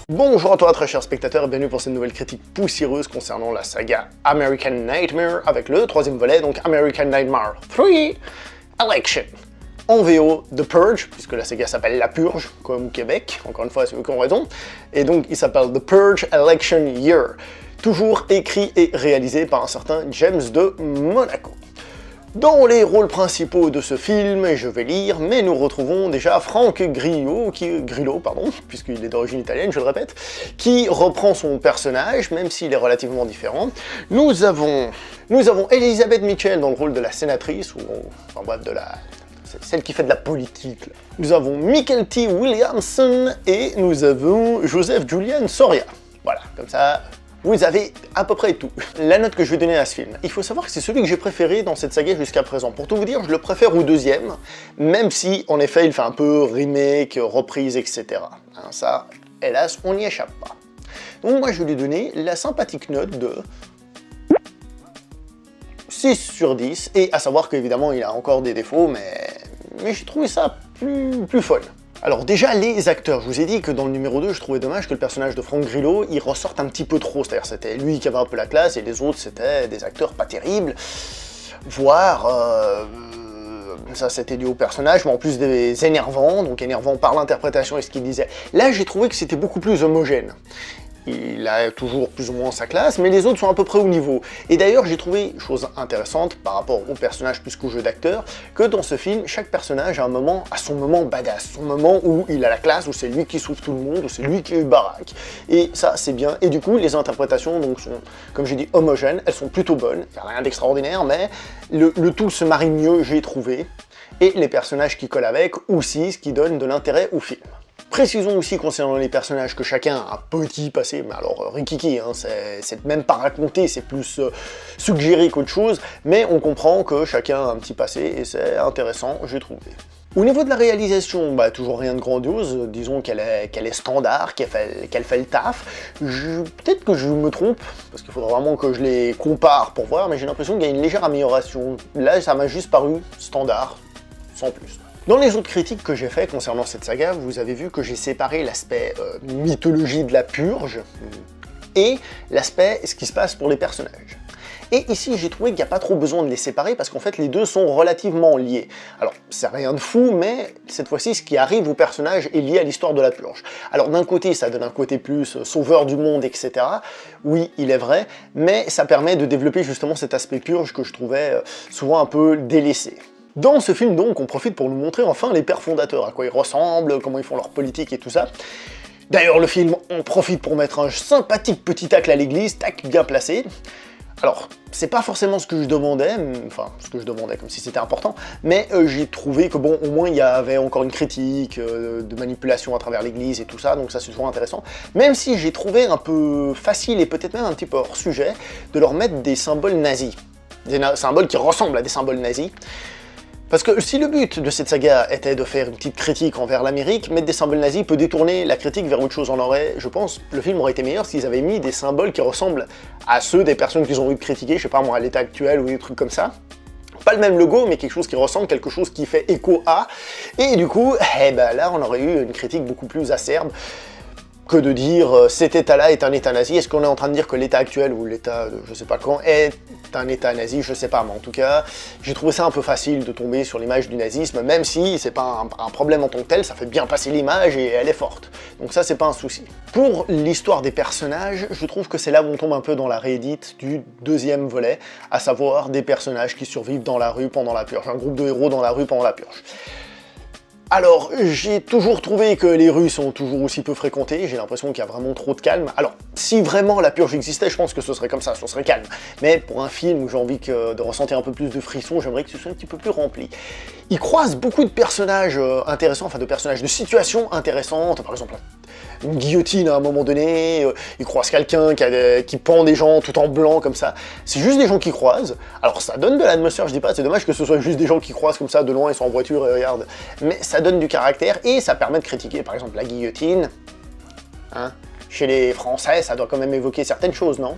Bonjour à toi très chers spectateurs et bienvenue pour cette nouvelle critique poussiéreuse concernant la saga American Nightmare avec le troisième volet, donc American Nightmare 3 Election. En VO, The Purge, puisque la saga s'appelle La Purge, comme au Québec, encore une fois c'est eux qui ont raison, et donc il s'appelle The Purge Election Year, toujours écrit et réalisé par un certain James de Monaco. Dans les rôles principaux de ce film, je vais lire, mais nous retrouvons déjà Frank Grillo, puisqu'il est d'origine italienne, je le répète, qui reprend son personnage, même s'il est relativement différent. Nous avons Elizabeth Mitchell dans le rôle de la sénatrice, ou enfin bref, celle qui fait de la politique. Là. Nous avons Michael T. Williamson et nous avons Joseph Julian Soria. Voilà, comme ça... vous avez à peu près tout. La note que je vais donner à ce film, il faut savoir que c'est celui que j'ai préféré dans cette saga jusqu'à présent. Pour tout vous dire, je le préfère au deuxième, même si, en effet, il fait un peu remake, reprise, etc. Hein, ça, hélas, on n'y échappe pas. Donc moi, je vais lui donner la sympathique note de 6 sur 10, et à savoir qu'évidemment, il a encore des défauts, mais j'ai trouvé ça plus fun. Alors déjà, les acteurs, je vous ai dit que dans le numéro 2, je trouvais dommage que le personnage de Frank Grillo, il ressorte un petit peu trop, c'est-à-dire c'était lui qui avait un peu la classe, et les autres, c'était des acteurs pas terribles, voire... ça c'était dû au personnage, mais en plus des énervants, donc énervants par l'interprétation et ce qu'il disait. Là, j'ai trouvé que c'était beaucoup plus homogène. Il a toujours plus ou moins sa classe, mais les autres sont à peu près au niveau. Et d'ailleurs, j'ai trouvé, chose intéressante par rapport au personnage plus qu'au jeu d'acteur, que dans ce film, chaque personnage a son moment badass, son moment où il a la classe, où c'est lui qui sauve tout le monde, où c'est lui qui baraque. Et ça, c'est bien. Et du coup, les interprétations donc, sont, comme j'ai dit, homogènes, elles sont plutôt bonnes, il n'y a rien d'extraordinaire, mais le tout se marie mieux, j'ai trouvé. Et les personnages qui collent avec aussi, ce qui donne de l'intérêt au film. Précisons aussi concernant les personnages que chacun a un petit passé, mais alors rikiki, hein, c'est même pas raconté, c'est plus suggéré qu'autre chose, mais on comprend que chacun a un petit passé et c'est intéressant, j'ai trouvé. Au niveau de la réalisation, bah, toujours rien de grandiose, disons qu'elle est standard, qu'elle fait le taf. Peut-être que je me trompe, parce qu'il faudra vraiment que je les compare pour voir, mais j'ai l'impression qu'il y a une légère amélioration. Là, ça m'a juste paru standard, sans plus. Dans les autres critiques que j'ai fait concernant cette saga, vous avez vu que j'ai séparé l'aspect mythologie de la purge et l'aspect ce qui se passe pour les personnages. Et ici, j'ai trouvé qu'il n'y a pas trop besoin de les séparer parce qu'en fait, les deux sont relativement liés. Alors, c'est rien de fou, mais cette fois-ci, ce qui arrive aux personnages est lié à l'histoire de la purge. Alors, d'un côté, ça donne un côté plus sauveur du monde, etc. Oui, il est vrai, mais ça permet de développer justement cet aspect purge que je trouvais souvent un peu délaissé. Dans ce film, donc, on profite pour nous montrer enfin les pères fondateurs, à quoi ils ressemblent, comment ils font leur politique et tout ça. D'ailleurs, le film, on profite pour mettre un sympathique petit tacle à l'église, tac, bien placé. Alors, c'est pas forcément ce que je demandais, enfin, ce que je demandais comme si c'était important, mais j'ai trouvé que, bon, au moins, il y avait encore une critique de manipulation à travers l'église et tout ça, donc ça, c'est toujours intéressant. Même si j'ai trouvé un peu facile et peut-être même un petit peu hors sujet de leur mettre des symboles nazis. Des symboles qui ressemblent à des symboles nazis. Parce que si le but de cette saga était de faire une petite critique envers l'Amérique, mettre des symboles nazis peut détourner la critique vers autre chose. Je pense, le film aurait été meilleur s'ils avaient mis des symboles qui ressemblent à ceux des personnes qu'ils ont envie de critiquer, je sais pas moi, à l'état actuel ou des trucs comme ça. Pas le même logo, mais quelque chose qui ressemble, quelque chose qui fait écho à. Et du coup, là, on aurait eu une critique beaucoup plus acerbe que de dire cet état-là est un état nazi. Est-ce qu'on est en train de dire que l'état actuel ou l'état je sais pas quand est un état nazi? Je sais pas, mais en tout cas, j'ai trouvé ça un peu facile de tomber sur l'image du nazisme, même si c'est pas un problème en tant que tel, ça fait bien passer l'image et elle est forte. Donc ça, c'est pas un souci. Pour l'histoire des personnages, je trouve que c'est là où on tombe un peu dans la réédite du deuxième volet, à savoir des personnages qui survivent dans la rue pendant la purge, un groupe de héros dans la rue pendant la purge. Alors, j'ai toujours trouvé que les rues sont toujours aussi peu fréquentées, j'ai l'impression qu'il y a vraiment trop de calme. Alors, si vraiment la purge existait, je pense que ce serait comme ça, ce serait calme. Mais pour un film où j'ai envie de ressentir un peu plus de frisson, j'aimerais que ce soit un petit peu plus rempli. Il croise beaucoup de personnages intéressants, enfin de personnages, de situations intéressantes, par exemple une guillotine à un moment donné, il croise quelqu'un qui pend des gens tout en blanc comme ça. C'est juste des gens qui croisent. Alors ça donne de l'atmosphère, je dis pas, c'est dommage que ce soit juste des gens qui croisent comme ça de loin, ils sont en voiture et regardent. Mais ça donne du caractère et ça permet de critiquer par exemple la guillotine. Hein, chez les Français, ça doit quand même évoquer certaines choses, non?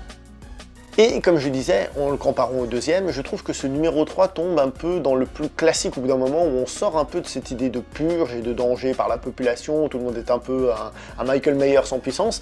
Et comme je disais, en le comparant au deuxième, je trouve que ce numéro 3 tombe un peu dans le plus classique au bout d'un moment où on sort un peu de cette idée de purge et de danger par la population, tout le monde est un peu un Michael Myers en puissance,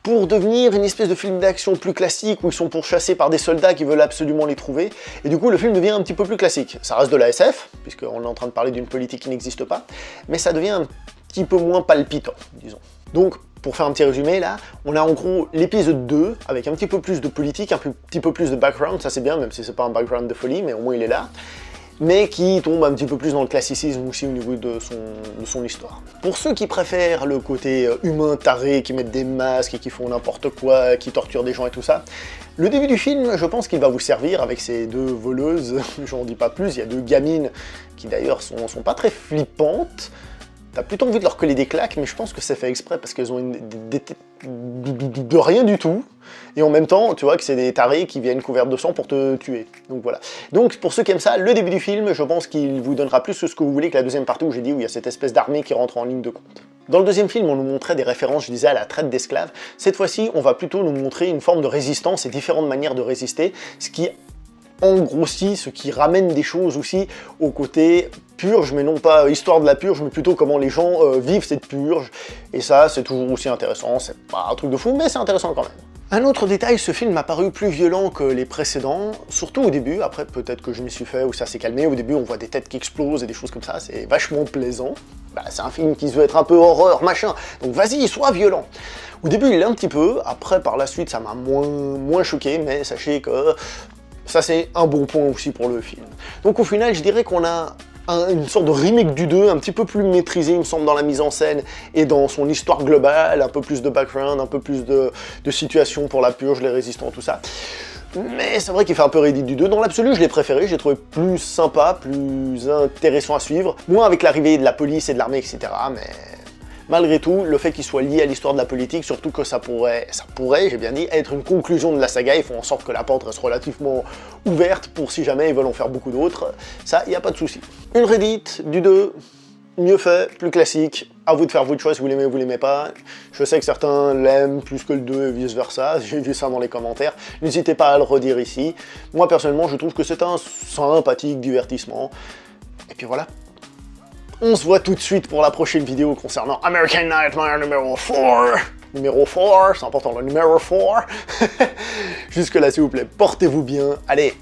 pour devenir une espèce de film d'action plus classique où ils sont pourchassés par des soldats qui veulent absolument les trouver, et du coup le film devient un petit peu plus classique. Ça reste de la SF, puisqu'on est en train de parler d'une politique qui n'existe pas, mais ça devient un petit peu moins palpitant, disons. Donc, pour faire un petit résumé là, on a en gros l'épisode 2, avec un petit peu plus de politique, un petit peu plus de background, ça c'est bien, même si c'est pas un background de folie, mais au moins il est là, mais qui tombe un petit peu plus dans le classicisme aussi au niveau de son histoire. Pour ceux qui préfèrent le côté humain taré, qui mettent des masques et qui font n'importe quoi, qui torturent des gens et tout ça, le début du film, je pense qu'il va vous servir avec ces deux voleuses, j'en dis pas plus, il y a deux gamines qui d'ailleurs sont pas très flippantes. T'as plutôt envie de leur coller des claques, mais je pense que c'est fait exprès parce qu'elles ont des têtes de rien du tout. Et en même temps, tu vois que c'est des tarés qui viennent couverts de sang pour te tuer. Donc voilà. Donc pour ceux qui aiment ça, le début du film, je pense qu'il vous donnera plus que ce que vous voulez que la deuxième partie où j'ai dit où il y a cette espèce d'armée qui rentre en ligne de compte. Dans le deuxième film, on nous montrait des références, je disais, à la traite d'esclaves. Cette fois-ci, on va plutôt nous montrer une forme de résistance et différentes manières de résister, ce qui engrossit, ce qui ramène des choses aussi au côté purge, mais non pas histoire de la purge, mais plutôt comment les gens vivent cette purge. Et ça, c'est toujours aussi intéressant, c'est pas un truc de fou, mais c'est intéressant quand même. Un autre détail, ce film m'a paru plus violent que les précédents, surtout au début, après peut-être que je m'y suis fait ou ça s'est calmé, au début on voit des têtes qui explosent et des choses comme ça, c'est vachement plaisant. Bah, c'est un film qui se veut être un peu horreur, machin, donc vas-y, sois violent. Au début il l'est un petit peu, après par la suite ça m'a moins choqué, mais sachez que ça c'est un bon point aussi pour le film. Donc au final je dirais qu'on a une sorte de remake du 2, un petit peu plus maîtrisé, il me semble, dans la mise en scène et dans son histoire globale, un peu plus de background, un peu plus de situation pour la purge, les résistants, tout ça. Mais c'est vrai qu'il fait un peu rédit du 2. Dans l'absolu, je l'ai préféré, j'ai trouvé plus sympa, plus intéressant à suivre, moins avec l'arrivée de la police et de l'armée, etc. Mais malgré tout, le fait qu'il soit lié à l'histoire de la politique, surtout que ça pourrait, j'ai bien dit, être une conclusion de la saga, ils font en sorte que la porte reste relativement ouverte pour si jamais ils veulent en faire beaucoup d'autres, ça, il n'y a pas de souci. Une Reddit du 2, mieux fait, plus classique, à vous de faire votre choix si vous l'aimez ou vous l'aimez pas. Je sais que certains l'aiment plus que le 2 et vice versa, j'ai vu ça dans les commentaires, n'hésitez pas à le redire ici. Moi personnellement, je trouve que c'est un sympathique divertissement, et puis voilà. On se voit tout de suite pour la prochaine vidéo concernant American Nightmare numéro 4. Numéro 4, c'est important le numéro 4. Jusque là s'il vous plaît, portez-vous bien. Allez,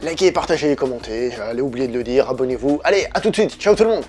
likez, partagez, commentez, j'allais oublier de le dire, abonnez-vous. Allez, à tout de suite, ciao tout le monde.